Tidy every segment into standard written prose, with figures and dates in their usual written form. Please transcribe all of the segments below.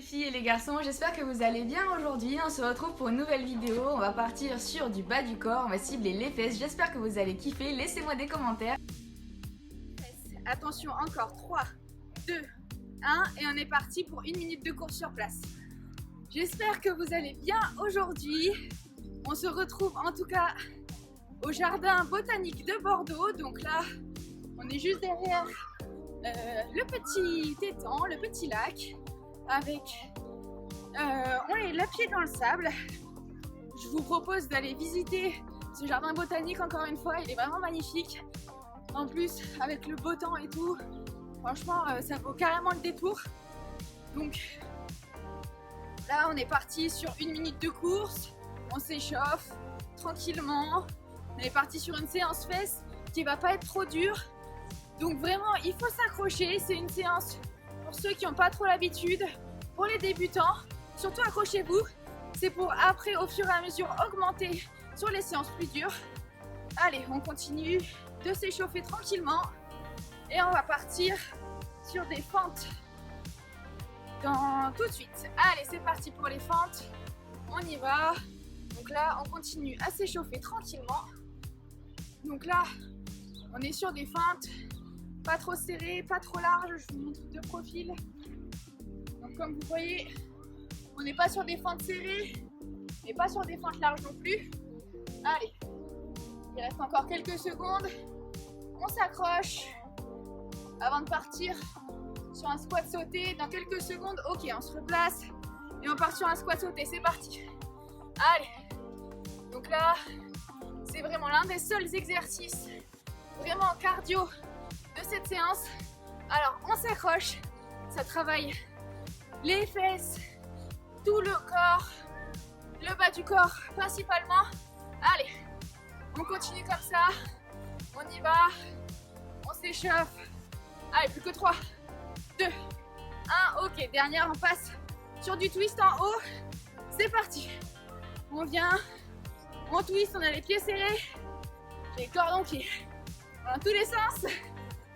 les filles et les garçons, j'espère que vous allez bien aujourd'hui. On se retrouve pour une nouvelle vidéo. On va partir sur du bas du corps, on va cibler les fesses. J'espère que vous allez kiffer, laissez-moi des commentaires. Attention, encore 3, 2, 1 et on est parti pour 1 minute de course sur place. J'espère que vous allez bien aujourd'hui. On se retrouve en tout cas au jardin botanique de Bordeaux. Donc là, on est juste derrière le petit étang, le petit lac, avec on est le pied dans le sable. Je vous propose d'aller visiter ce jardin botanique encore une fois, il est vraiment magnifique. En plus, avec le beau temps et tout, franchement, ça vaut carrément le détour. Donc là, on est parti sur 1 minute de course, on s'échauffe tranquillement. On est parti sur une séance fesses qui va pas être trop dure. Donc vraiment, il faut s'accrocher. C'est une séance pour ceux qui n'ont pas trop l'habitude, pour les débutants. Surtout accrochez-vous. C'est pour après, au fur et à mesure, augmenter sur les séances plus dures. Allez, on continue de s'échauffer tranquillement. Et on va partir sur des fentes tout de suite. Allez, c'est parti pour les fentes. On y va. Donc là, on continue à s'échauffer tranquillement. Donc là, on est sur des fentes pas trop serrées, pas trop larges. Je vous montre de profil. Donc comme vous voyez, on n'est pas sur des fentes serrées, mais pas sur des fentes larges non plus. Allez, il reste encore quelques secondes. On s'accroche avant de partir sur un squat sauté. Dans quelques secondes, ok, on se replace et on part sur un squat sauté. C'est parti. Allez. Donc là, c'est vraiment l'un des seuls exercices vraiment cardio de cette séance. Alors, on s'accroche. Ça travaille les fesses, tout le corps, le bas du corps principalement. Allez, on continue comme ça. On y va. On s'échauffe. Allez, plus que 3, 2, 1. Ok, dernière, on passe sur du twist en haut. C'est parti. On vient, on twist, on a les pieds serrés, les cordons qui vont dans tous les sens.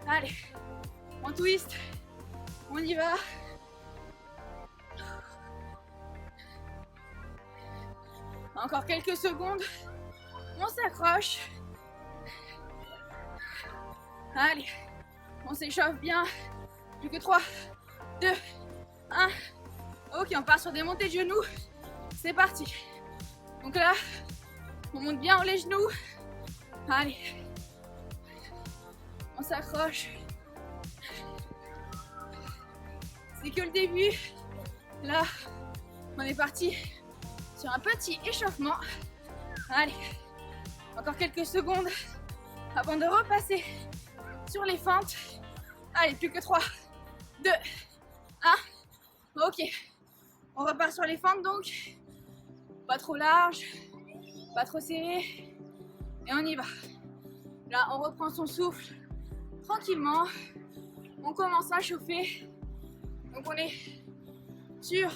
Allez, on twist, on y va. Encore quelques secondes, on s'accroche. Allez, on s'échauffe bien. Plus que 3, 2, 1. Ok, on part sur des montées de genoux. C'est parti. Donc là, on monte bien les genoux. Allez, on s'accroche. C'est que le début. Là, on est parti sur un petit échauffement. Allez, encore quelques secondes avant de repasser sur les fentes. Allez, plus que 3, 2, 1. Ok, on repart sur les fentes donc. Pas trop large, pas trop serré. Et on y va. Là, on reprend son souffle tranquillement. On commence à chauffer. Donc on est sur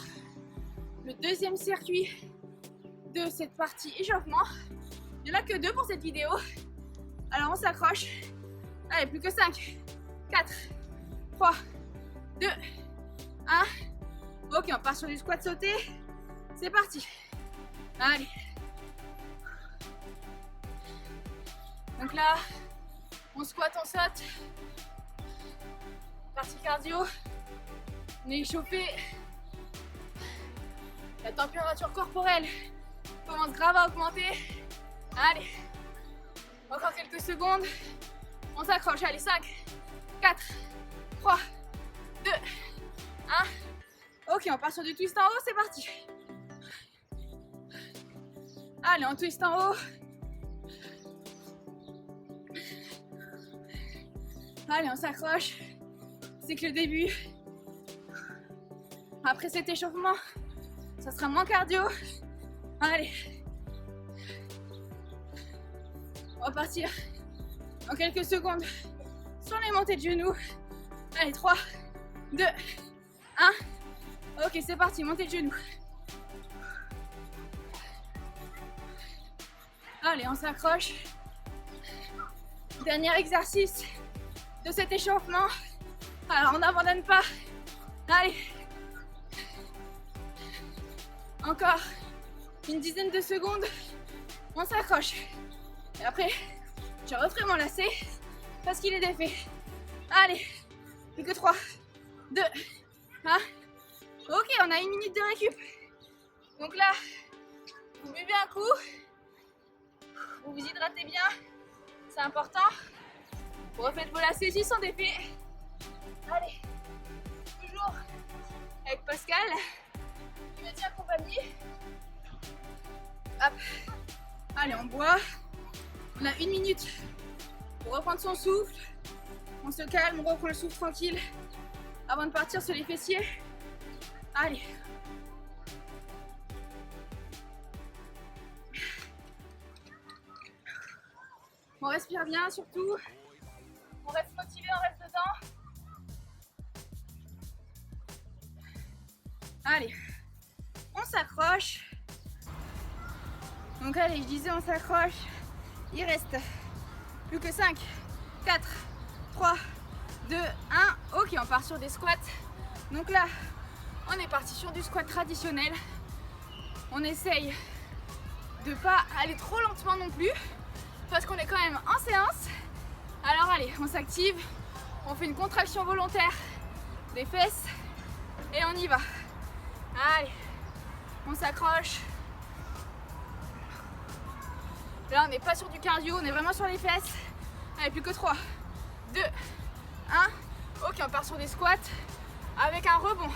le deuxième circuit de cette partie échauffement. Il n'y en a que 2 pour cette vidéo. Alors on s'accroche. Allez, plus que 5, 4, 3, 2, 1. Ok, on part sur du squat sauté. C'est parti. Allez. Donc là, on squatte, on saute. Partie cardio. On est échauffé. La température corporelle commence grave à augmenter. Allez. Encore quelques secondes. On s'accroche. Allez, 5, 4, 3, 2, 1. Ok, on part sur du twist en haut. C'est parti. Allez, on twist en haut. Allez, on s'accroche. C'est que le début. Après cet échauffement, ça sera moins cardio. Allez. On va partir en quelques secondes sur les montées de genoux. Allez, 3, 2, 1. Ok, c'est parti, montée de genoux. Allez, on s'accroche. Dernier exercice de cet échauffement. Alors, on n'abandonne pas. Allez. Encore une dizaine de secondes. On s'accroche. Et après, je referai mon lacet parce qu'il est défait. Allez, plus que 3, 2, 1. Ok, on a 1 minute de récup. Donc là, vous buvez un coup. Vous vous hydratez bien. C'est important. Vous refaites vos lacets s'ils sont défaits. Allez, toujours avec Pascal qui me tient compagnie. Hop. Allez, on boit. On a 1 minute pour reprendre son souffle. On se calme, on reprend le souffle tranquille avant de partir sur les fessiers. Allez. On respire bien surtout. On reste motivé, on reste dedans. Allez, on s'accroche. Donc allez, je disais on s'accroche. Il reste plus que 5, 4, 3, 2, 1. Ok, on part sur des squats. Donc là, on est parti sur du squat traditionnel. On essaye de pas aller trop lentement non plus parce qu'on est quand même en séance. Alors allez, on s'active. On fait une contraction volontaire des fesses et on y va. Allez, on s'accroche. Là, on n'est pas sur du cardio, on est vraiment sur les fesses. Allez, plus que 3, 2, 1. Ok, on part sur des squats avec un rebond.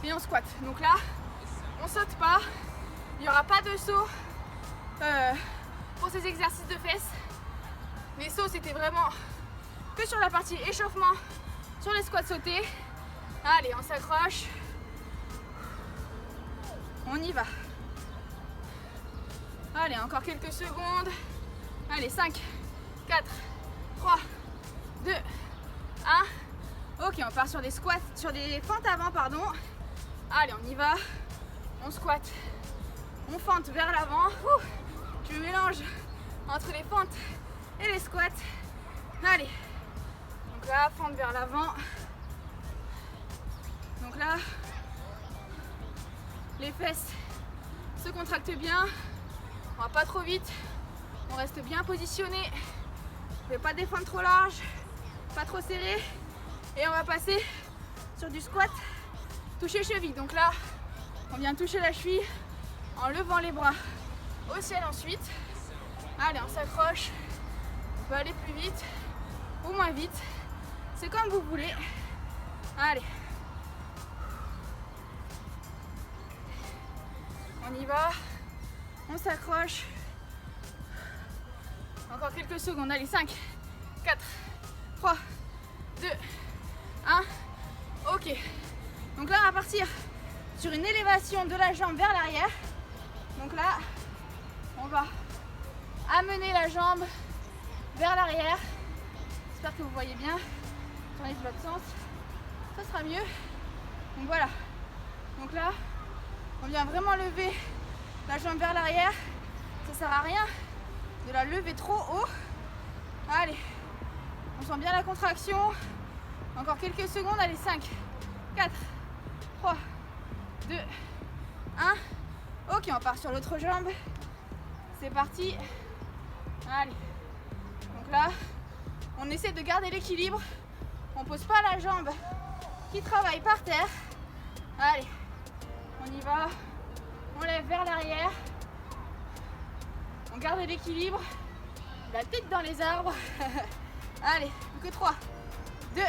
Et on squatte. Donc là, on saute pas. Il n'y aura pas de saut pour ces exercices de fesses. Les sauts, c'était vraiment que sur la partie échauffement, sur les squats sautés. Allez, on s'accroche. On y va. Allez, encore quelques secondes. Allez, 5, 4, 3, 2, 1. Ok, on part sur des squats, sur des fentes avant, pardon. Allez, on y va. On squatte. On fente vers l'avant. Je mélange entre les fentes et les squats. Allez. Donc là, fente vers l'avant. Donc là, les fesses se contractent bien. On va pas trop vite. On reste bien positionné. On fait pas des fentes trop larges, pas trop serré. Et on va passer sur du squat toucher cheville. Donc là, on vient toucher la cheville en levant les bras au ciel ensuite. Allez, on s'accroche. On peut aller plus vite ou moins vite. C'est comme vous voulez. Allez. On y va. On s'accroche. Encore quelques secondes. Allez, 5, 4, 3, 2, 1. Ok. Donc là, on va partir sur une élévation de la jambe vers l'arrière. Donc là, on va amener la jambe vers l'arrière. J'espère que vous voyez bien. J'enlève l'autre sens. Ça sera mieux. Donc voilà. Donc là, on vient vraiment lever la jambe vers l'arrière. Ça sert à rien de la lever trop haut. Allez. On sent bien la contraction. Encore quelques secondes. Allez, 5, 4, 3, 2, 1. Ok, on part sur l'autre jambe. C'est parti. Allez. Donc là, on essaie de garder l'équilibre. On pose pas la jambe qui travaille par terre. Allez. On y va. On lève vers l'arrière. On garde l'équilibre. La tête dans les arbres. Allez, plus que 3, 2,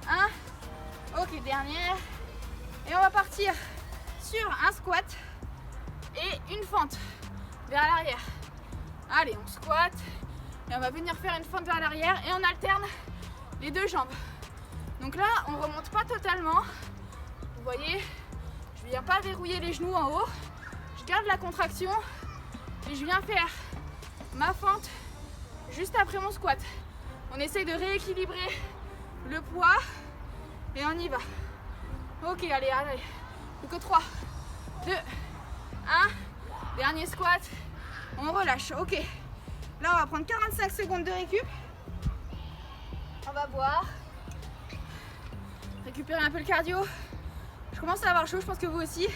1. Ok, dernière. Et on va partir sur un squat et une fente vers l'arrière. Allez, on squatte et on va venir faire une fente vers l'arrière et on alterne les deux jambes. Donc là, on ne remonte pas totalement. Vous voyez, je ne viens pas verrouiller les genoux en haut. Je garde la contraction et je viens faire ma fente juste après mon squat. On essaye de rééquilibrer le poids et on y va. Ok, allez, allez. Plus que 3, 2, 1. Dernier squat. On relâche. Ok. Là, on va prendre 45 secondes de récup. On va boire. Récupérer un peu le cardio. Je commence à avoir chaud, je pense que vous aussi.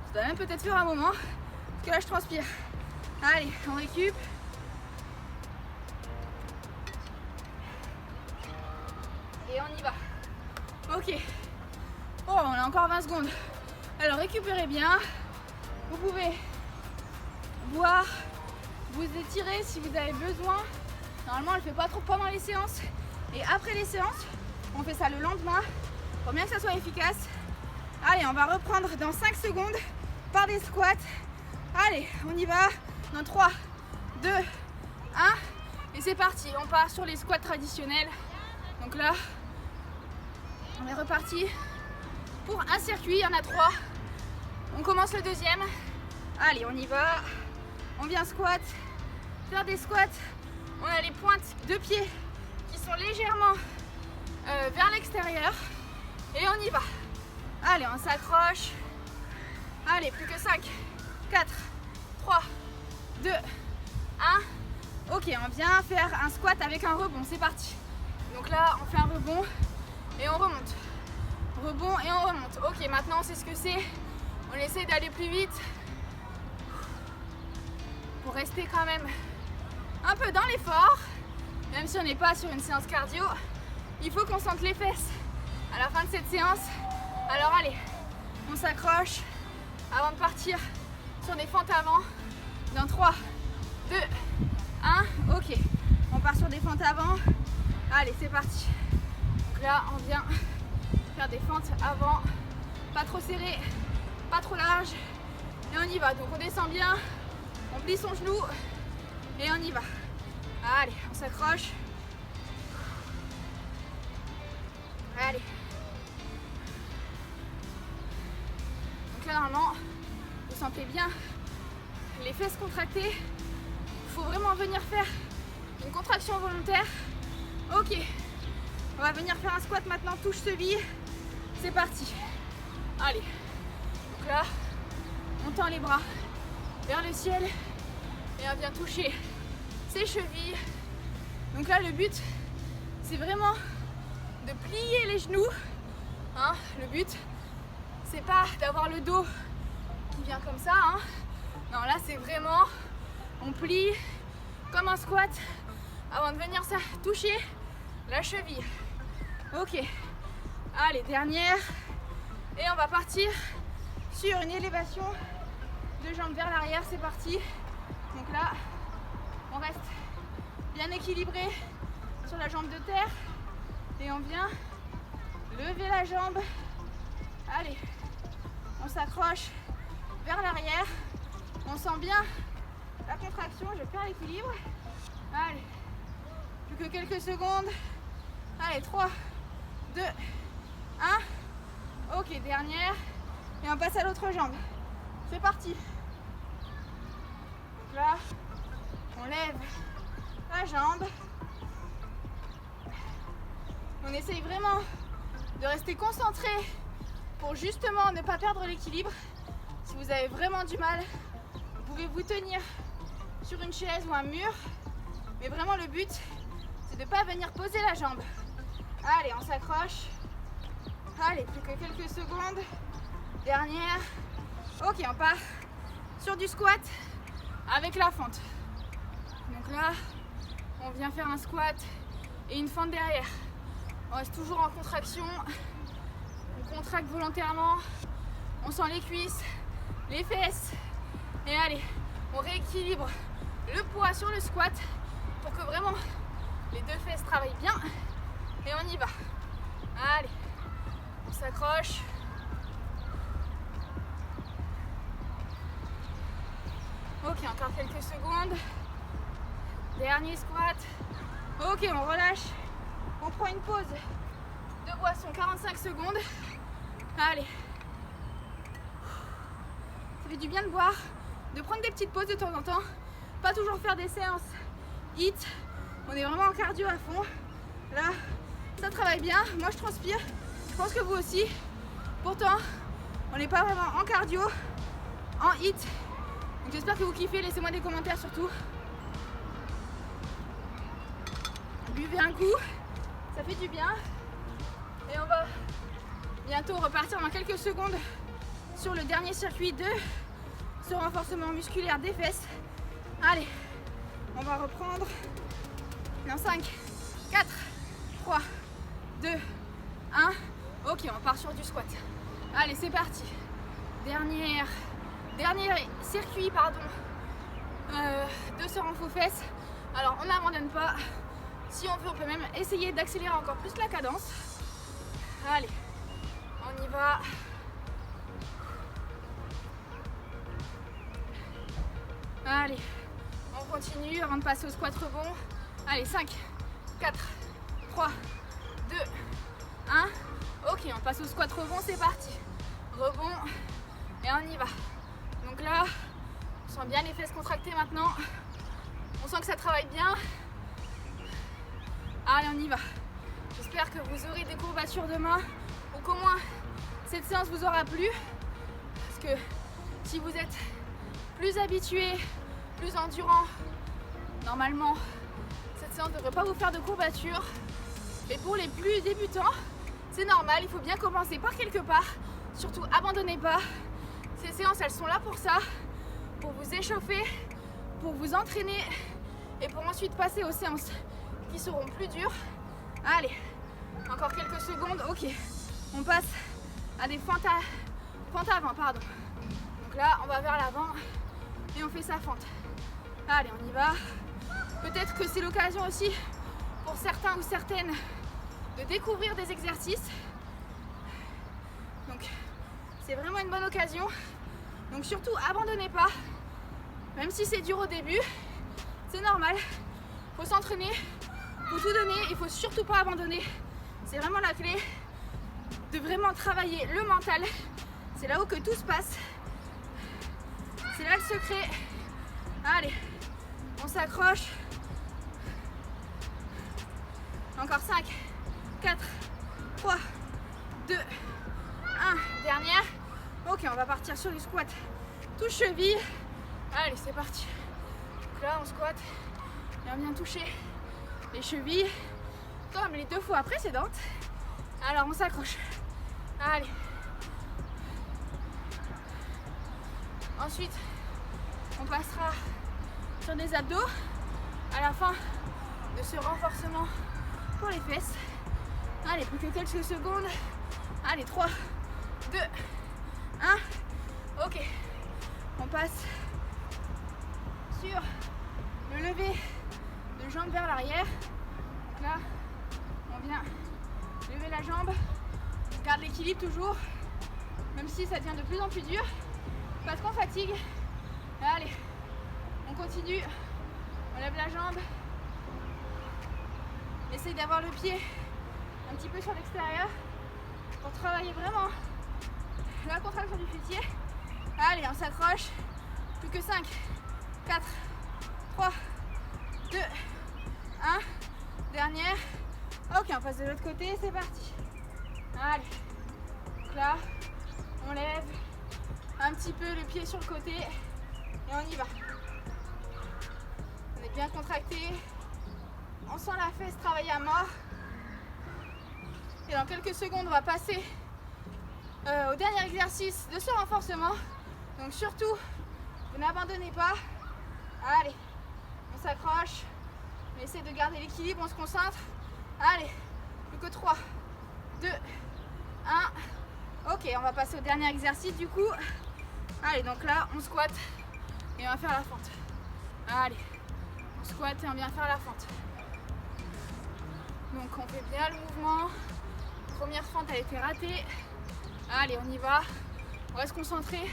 Je dois même peut-être faire un moment, parce que là je transpire. Allez, on récup. Et on y va. Ok. Oh, on a encore 20 secondes. Alors récupérez bien. Vous pouvez boire, vous étirer si vous avez besoin. Normalement, on ne le fait pas trop pendant les séances. Et après les séances, on fait ça le lendemain pour bien que ça soit efficace. Allez, on va reprendre dans 5 secondes par des squats. Allez, on y va. Dans 3, 2, 1. Et c'est parti. On part sur les squats traditionnels. Donc là, on est reparti pour un circuit. Il y en a 3. On commence le deuxième. Allez, on y va. On vient squat. Faire des squats. On a les pointes de pied qui sont légèrement vers l'extérieur. Et on y va. Allez, on s'accroche. Allez, plus que 5, 4, 3, 2, 1. Ok, on vient faire un squat avec un rebond. C'est parti. Donc là, on fait un rebond et on remonte. Rebond et on remonte. Ok, maintenant on sait ce que c'est. On essaie d'aller plus vite pour rester quand même un peu dans l'effort. Même si on n'est pas sur une séance cardio, il faut qu'on sente les fesses à la fin de cette séance. Alors allez, on s'accroche avant de partir sur des fentes avant. Dans 3, 2, 1. Ok, on part sur des fentes avant. Allez, c'est parti. Donc là, on vient faire des fentes avant. Pas trop serré, pas trop large. Et on y va. Donc on descend bien, on plie son genou et on y va. Allez, on s'accroche. Allez. Donc là, normalement, vous sentez bien les fesses contractées. Il faut vraiment venir faire une contraction volontaire. Ok, on va venir faire un squat maintenant, touche cheville. C'est parti. Allez. Donc là, on tend les bras vers le ciel et on vient toucher ses chevilles. Donc là, le but, c'est vraiment de plier les genoux. Hein, le but, c'est pas d'avoir le dos qui vient comme ça. Hein. Non, là, c'est vraiment, on plie comme un squat avant de venir ça toucher la cheville. Ok. Allez, dernière. Et on va partir sur une élévation de jambes vers l'arrière. C'est parti. Donc là, on reste bien équilibré sur la jambe de terre. Et on vient lever la jambe. Allez, on s'accroche vers l'arrière. On sent bien la contraction. Je perds l'équilibre. Allez, plus que quelques secondes. Allez, 3, 2, 1. Ok, dernière. Et on passe à l'autre jambe. C'est parti. Donc là, on lève la jambe. On essaye vraiment de rester concentré pour justement ne pas perdre l'équilibre. Si vous avez vraiment du mal, vous pouvez vous tenir sur une chaise ou un mur. Mais vraiment le but, c'est de ne pas venir poser la jambe. Allez, on s'accroche. Allez, plus que quelques secondes. Dernière. Ok, on part sur du squat avec la fente. Donc là, on vient faire un squat et une fente derrière. On reste toujours en contraction. On contracte volontairement. On sent les cuisses, les fesses. Et allez, on rééquilibre le poids sur le squat pour que vraiment les deux fesses travaillent bien. Et on y va. Allez, on s'accroche. Ok, encore quelques secondes. Dernier squat. Ok, on relâche. On prend une pause de boisson, 45 secondes. Allez. Ça fait du bien de boire, de prendre des petites pauses de temps en temps. Pas toujours faire des séances HIIT. On est vraiment en cardio à fond. Là, ça travaille bien. Moi, je transpire. Je pense que vous aussi. Pourtant, on n'est pas vraiment en cardio, en HIIT. Donc j'espère que vous kiffez. Laissez-moi des commentaires surtout. Buvez un coup. Ça fait du bien. Et on va bientôt repartir dans quelques secondes sur le dernier circuit de ce renforcement musculaire des fesses. Allez, on va reprendre. Dans 5, 4, 3, 2, 1. Ok, on part sur du squat. Allez, c'est parti. Dernier circuit, de ce renfort fesses. Alors, on n'abandonne pas. Si on veut, on peut même essayer d'accélérer encore plus la cadence. Allez, on y va. Allez, on continue avant de passer au squat rebond. Allez, 5, 4, 3, 2, 1. Ok, on passe au squat rebond, c'est parti. Rebond, et on y va. Donc là, on sent bien les fesses contractées maintenant. On sent que ça travaille bien. Allez, on y va. J'espère que vous aurez des courbatures demain, ou qu'au moins cette séance vous aura plu. Parce que si vous êtes plus habitué, plus endurant, normalement cette séance ne devrait pas vous faire de courbatures. Mais pour les plus débutants, c'est normal, il faut bien commencer par quelque part. Surtout, abandonnez pas. Ces séances, elles sont là pour ça, pour vous échauffer, pour vous entraîner et pour ensuite passer aux séances qui seront plus dures. Allez, encore quelques secondes. Ok, on passe à des fentes avant, pardon. Donc là, on va vers l'avant et on fait sa fente. Allez, on y va. Peut-être que c'est l'occasion aussi pour certains ou certaines de découvrir des exercices. Donc, c'est vraiment une bonne occasion. Donc surtout, abandonnez pas. Même si c'est dur au début, c'est normal. Faut s'entraîner, faut tout donner, il faut surtout pas abandonner. C'est vraiment la clé de vraiment travailler le mental. C'est là où que tout se passe. C'est là le secret. Allez, on s'accroche. Encore 5, 4, 3, 2, 1. Dernière. Ok, on va partir sur du squat. Touche cheville. Allez, c'est parti. Donc là, on squatte et on vient toucher les chevilles comme les 2 fois précédentes. Alors, on s'accroche. Allez. Ensuite, on passera sur des abdos à la fin de ce renforcement pour les fesses. Allez, plus que quelques secondes. Allez, 3, 2, 1. Ok. On passe sur le lever de jambe vers l'arrière. Donc là, on vient lever la jambe. On garde l'équilibre toujours, même si ça devient de plus en plus dur, parce qu'on fatigue. Allez, on continue. On lève la jambe. Essaye d'avoir le pied un petit peu sur l'extérieur pour travailler vraiment la contraction du fessier. Allez, on s'accroche. Plus que 5, 4, 3, 2, 1. Dernière. Ok, on passe de l'autre côté, c'est parti. Allez. Donc là, on lève un petit peu le pied sur le côté et on y va. On est bien contracté. On sent la fesse travailler à mort. Et dans quelques secondes, on va passer au dernier exercice de ce renforcement. Donc surtout, vous n'abandonnez pas. Allez, on s'accroche. On essaie de garder l'équilibre, on se concentre. Allez, plus que 3, 2, 1. Ok, on va passer au dernier exercice du coup. Allez, donc là, on squatte et on va faire la fente. Allez, on squatte et on vient faire la fente. Donc on fait bien le mouvement. Première fente a été ratée. Allez, on y va. On va se concentrer.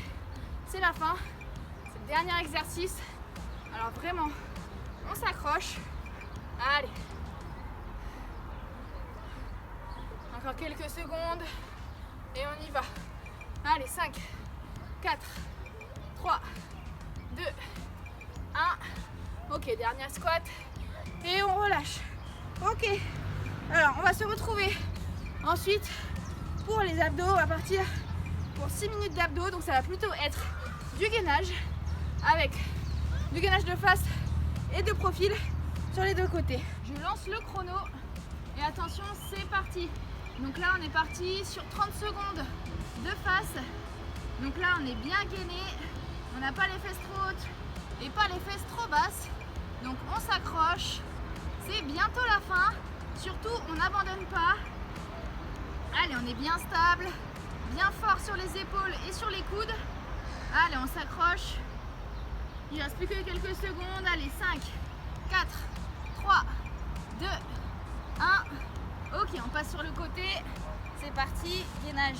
C'est la fin. C'est le dernier exercice. Alors vraiment, on s'accroche. Allez. Encore quelques secondes. Et on y va. Allez, 5, 4, 3, 2, 1. Ok, dernière squat. Et on relâche. Ok. Alors, on va se retrouver ensuite pour les abdos. On va partir pour 6 minutes d'abdos. Donc, ça va plutôt être du gainage avec du gainage de face et de profil sur les deux côtés. Je lance le chrono et attention, c'est parti. Donc là, on est parti sur 30 secondes de face Donc là on est bien gainé, on n'a pas les fesses trop hautes et pas les fesses trop basses. Donc on s'accroche, c'est bientôt la fin, surtout on n'abandonne pas. Allez, on est bien stable, bien fort sur les épaules et sur les coudes. Allez, on s'accroche. Il ne reste plus que quelques secondes. Allez, 5, 4, 3, 2, 1. Ok, on passe sur le côté. C'est parti, gainage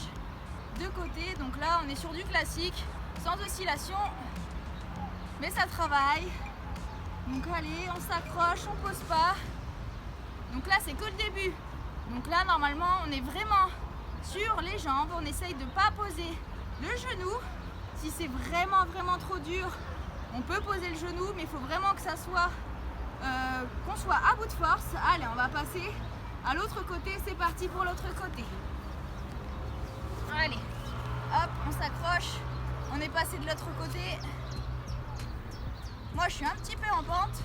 de côté. Donc là, on est sur du classique, sans oscillation. Mais ça travaille. Donc allez, on s'accroche, on pose pas. Donc là, c'est que le début. Donc là, normalement, on est vraiment sur les jambes. On essaye de ne pas poser le genou. Si c'est vraiment trop dur, on peut poser le genou, mais il faut vraiment que ça soit qu'on soit à bout de force. Allez, on va passer à l'autre côté. C'est parti pour l'autre côté. Allez, hop, on s'accroche. On est passé de l'autre côté. Moi, je suis un petit peu en pente.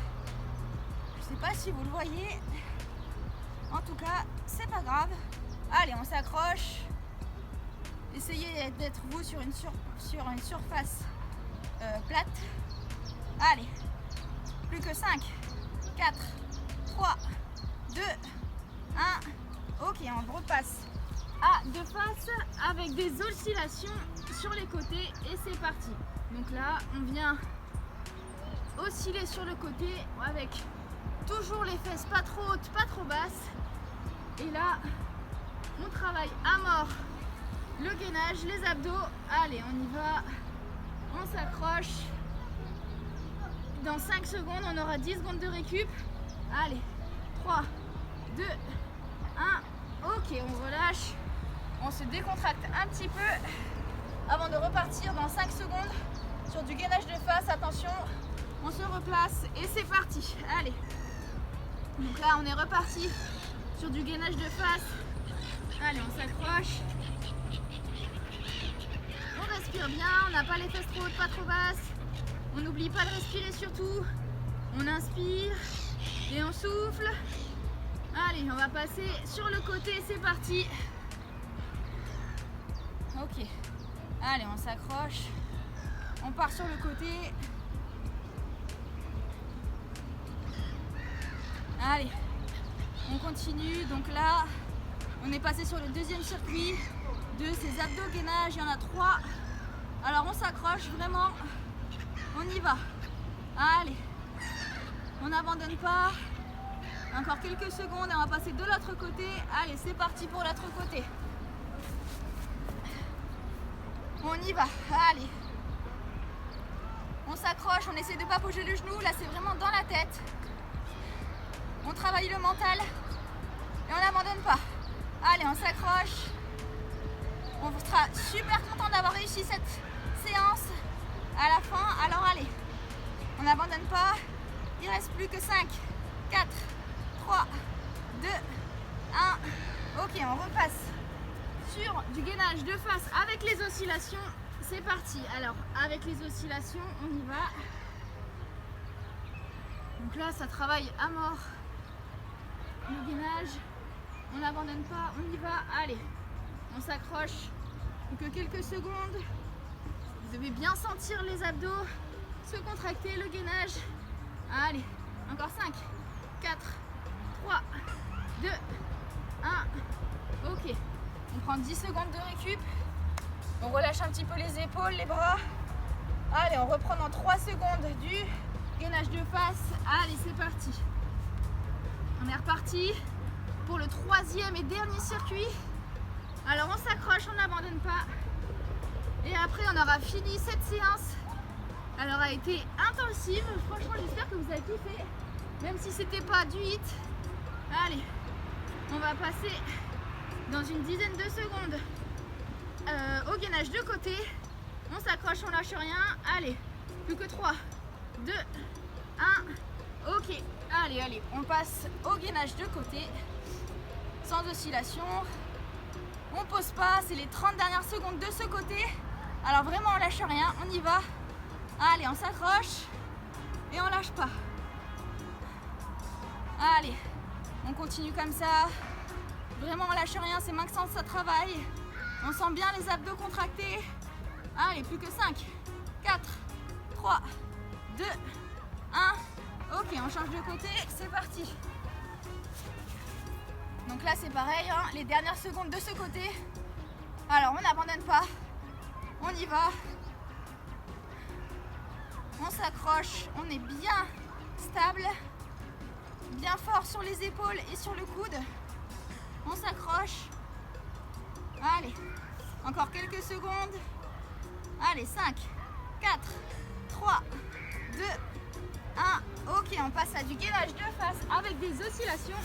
Je sais pas si vous le voyez. En tout cas, c'est pas grave. Allez, on s'accroche. Essayez d'être vous sur une surface plate. Allez, plus que 5, 4, 3, 2, 1. Ok, on repasse à deux faces avec des oscillations sur les côtés et c'est parti. Donc là, on vient osciller sur le côté avec toujours les fesses pas trop hautes, pas trop basses. Et là, on travaille à mort le gainage, les abdos. Allez, on y va. On s'accroche. Dans 5 secondes, on aura 10 secondes de récup. Allez, 3, 2, 1. Ok, on relâche. On se décontracte un petit peu avant de repartir dans 5 secondes sur du gainage de face. Attention, on se replace et c'est parti. Allez. Donc là, on est reparti sur du gainage de face. Allez, on s'accroche. On respire bien, on n'a pas les fesses trop hautes, pas trop basses. On n'oublie pas de respirer surtout. On inspire et on souffle. Allez, on va passer sur le côté, c'est parti. Ok. Allez, on s'accroche. On part sur le côté. Allez, on continue. Donc là, on est passé sur le deuxième circuit de ces abdos gainage. Il y en a 3. Alors on s'accroche vraiment. On y va. Allez, on n'abandonne pas. Encore quelques secondes et on va passer de l'autre côté. Allez, c'est parti pour l'autre côté. On y va. Allez. On s'accroche, on essaie de ne pas bouger le genou. Là, c'est vraiment dans la tête. On travaille le mental et on n'abandonne pas. Allez, on s'accroche. On sera super content d'avoir réussi cette séance à la fin. Alors allez, on n'abandonne pas. Il ne reste plus que 5, 4, 3, 2, 1. Ok, on repasse sur du gainage de face avec les oscillations. C'est parti. Alors, avec les oscillations, on y va. Donc là, ça travaille à mort. Le gainage, on n'abandonne pas, on y va. Allez, on s'accroche. Plus que quelques secondes. Vous devez bien sentir les abdos se contracter, le gainage. Allez, encore 5, 4, 3, 2, 1. Ok, on prend 10 secondes de récup. On relâche un petit peu les épaules, les bras. Allez, on reprend dans 3 secondes du gainage de face. Allez, c'est parti. On est reparti pour le 3e et dernier circuit. Alors on s'accroche, on n'abandonne pas. Et après on aura fini cette séance. Elle aura été intensive. Franchement, j'espère que vous avez kiffé. Même si c'était pas du hit. Allez, on va passer dans une dizaine de secondes au gainage de côté. On s'accroche, on lâche rien. Allez, plus que 3, 2, 1. Ok, allez, on passe au gainage de côté. Sans oscillation. On pose pas, c'est les 30 dernières secondes de ce côté. Alors vraiment, on lâche rien, on y va. Allez, on s'accroche et on lâche pas. Allez, on continue comme ça. Vraiment, on lâche rien, c'est Maxence, ça travaille. On sent bien les abdos contractés. Allez, plus que 5, 4, 3, 2, 1. Ok, on change de côté, c'est parti. Donc là c'est pareil, hein, les dernières secondes de ce côté. Alors on n'abandonne pas, on y va. On s'accroche, on est bien stable, bien fort sur les épaules et sur le coude. On s'accroche. Allez, encore quelques secondes. Allez, 5, 4, 3, 2, 1. Ok, on passe à du gainage de face avec des oscillations.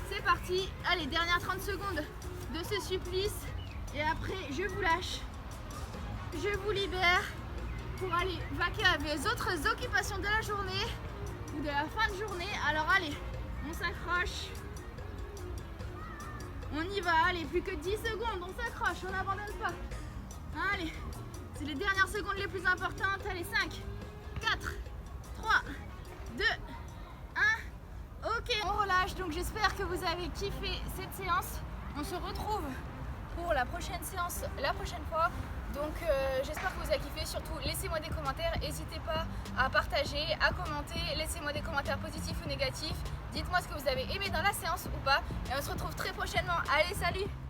C'est parti. Allez, dernière 30 secondes de ce supplice. Et après, je vous lâche. Je vous libère pour aller vaquer à vos autres occupations de la journée ou de la fin de journée. Alors allez, on s'accroche. On y va. Allez, plus que 10 secondes. On s'accroche, on n'abandonne pas. Allez, c'est les dernières secondes les plus importantes. Allez, 5, 4, 3, 2, 1. Ok, on relâche. Donc j'espère que vous avez kiffé cette séance. On se retrouve pour la prochaine séance la prochaine fois. Donc j'espère que vous avez kiffé. Surtout laissez-moi des commentaires. N'hésitez pas à partager, à commenter. Laissez-moi des commentaires positifs ou négatifs. Dites-moi ce que vous avez aimé dans la séance ou pas. Et on se retrouve très prochainement. Allez, salut!